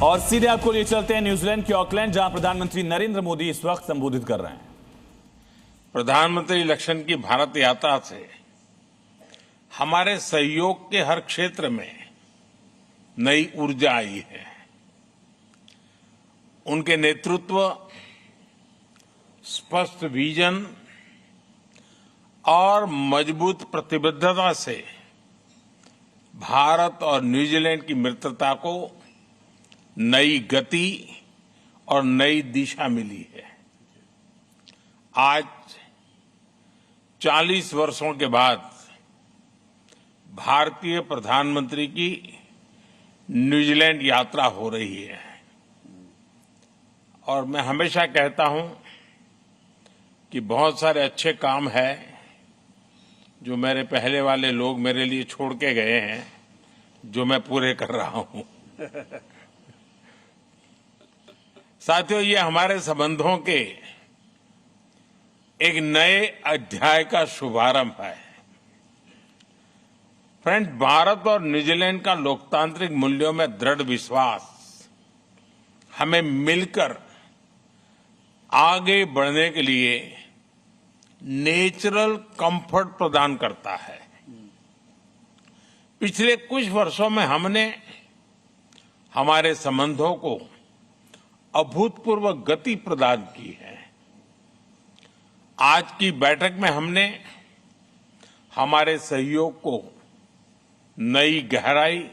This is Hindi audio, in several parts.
और सीधे आपको लिए चलते हैं न्यूजीलैंड के ऑकलैंड, जहां प्रधानमंत्री नरेंद्र मोदी इस वक्त संबोधित कर रहे हैं। प्रधानमंत्री लक्ष्मण की भारत यात्रा से हमारे सहयोग के हर क्षेत्र में नई ऊर्जा आई है। उनके नेतृत्व, स्पष्ट विजन और मजबूत प्रतिबद्धता से भारत और न्यूजीलैंड की मित्रता को नई गति और नई दिशा मिली है। आज 40 वर्षों के बाद भारतीय प्रधानमंत्री की न्यूजीलैंड यात्रा हो रही है और मैं हमेशा कहता हूं कि बहुत सारे अच्छे काम हैं जो मेरे पहले वाले लोग मेरे लिए छोड़ के गए हैं, जो मैं पूरे कर रहा हूं। साथियों, ये हमारे संबंधों के एक नए अध्याय का शुभारंभ है। फ्रेंड्स, भारत और न्यूजीलैंड का लोकतांत्रिक मूल्यों में दृढ़ विश्वास हमें मिलकर आगे बढ़ने के लिए नेचुरल कंफर्ट प्रदान करता है। पिछले कुछ वर्षों में हमने हमारे संबंधों को अभूतपूर्व गति प्रदान की है। आज की बैठक में हमने हमारे सहयोग को नई गहराई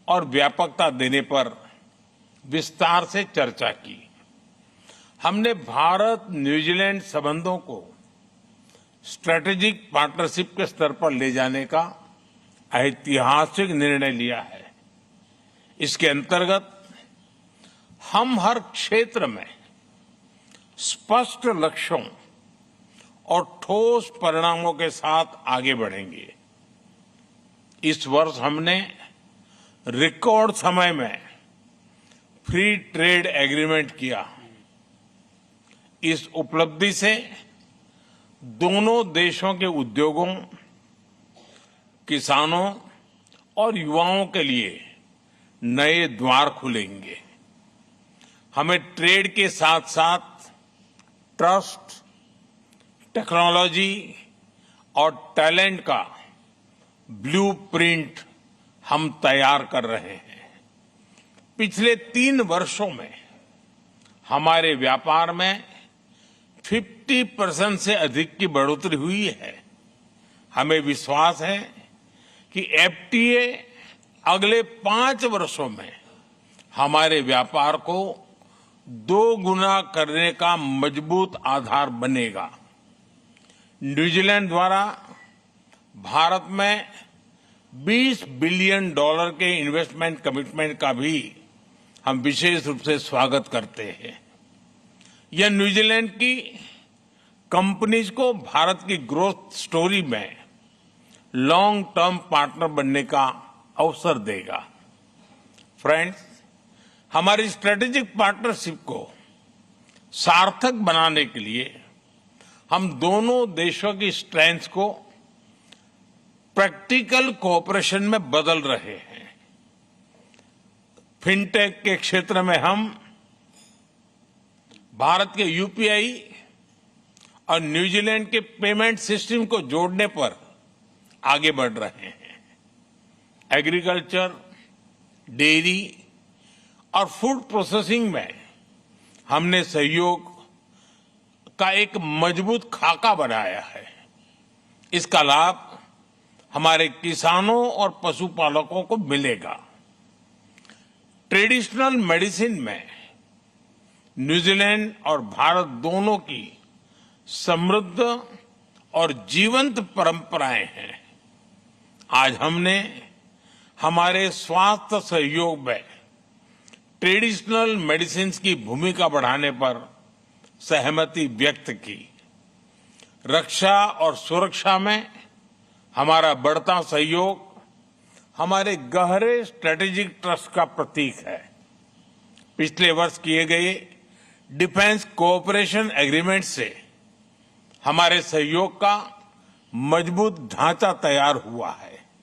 और व्यापकता देने पर विस्तार से चर्चा की। हमने भारत न्यूजीलैंड संबंधों को स्ट्रेटेजिक पार्टनरशिप के स्तर पर ले जाने का ऐतिहासिक निर्णय लिया है। इसके अंतर्गत हम हर क्षेत्र में स्पष्ट लक्ष्यों और ठोस परिणामों के साथ आगे बढ़ेंगे। इस वर्ष हमने रिकॉर्ड समय में फ्री ट्रेड एग्रीमेंट किया। इस उपलब्धि से दोनों देशों के उद्योगों, किसानों और युवाओं के लिए नए द्वार खुलेंगे। हमें ट्रेड के साथ साथ ट्रस्ट, टेक्नोलॉजी और टैलेंट का ब्लूप्रिंट हम तैयार कर रहे हैं। पिछले 3 वर्षों में हमारे व्यापार में 50% से अधिक की बढ़ोतरी हुई है। हमें विश्वास है कि एफटीए अगले 5 वर्षों में हमारे व्यापार को 2 गुना करने का मजबूत आधार बनेगा। न्यूजीलैंड द्वारा भारत में $20 बिलियन के इन्वेस्टमेंट कमिटमेंट का भी हम विशेष रूप से स्वागत करते हैं। यह न्यूजीलैंड की कंपनीज को भारत की ग्रोथ स्टोरी में लॉन्ग टर्म पार्टनर बनने का अवसर देगा। फ्रेंड्स, हमारी स्ट्रेटेजिक पार्टनरशिप को सार्थक बनाने के लिए हम दोनों देशों की स्ट्रेंथ्स को प्रैक्टिकल कोऑपरेशन में बदल रहे हैं। फिनटेक के क्षेत्र में हम भारत के यूपीआई और न्यूजीलैंड के पेमेंट सिस्टम को जोड़ने पर आगे बढ़ रहे हैं। एग्रीकल्चर, डेयरी और फूड प्रोसेसिंग में हमने सहयोग का एक मजबूत खाका बनाया है। इसका लाभ हमारे किसानों और पशुपालकों को मिलेगा। ट्रेडिशनल मेडिसिन में न्यूजीलैंड और भारत दोनों की समृद्ध और जीवंत परंपराएं हैं। आज हमने हमारे स्वास्थ्य सहयोग में ट्रेडिशनल मेडिसिन की भूमिका बढ़ाने पर सहमति व्यक्त की। रक्षा और सुरक्षा में हमारा बढ़ता सहयोग हमारे गहरे स्ट्रेटेजिक ट्रस्ट का प्रतीक है। पिछले वर्ष किए गए डिफेंस कोऑपरेशन एग्रीमेंट से हमारे सहयोग का मजबूत ढांचा तैयार हुआ है।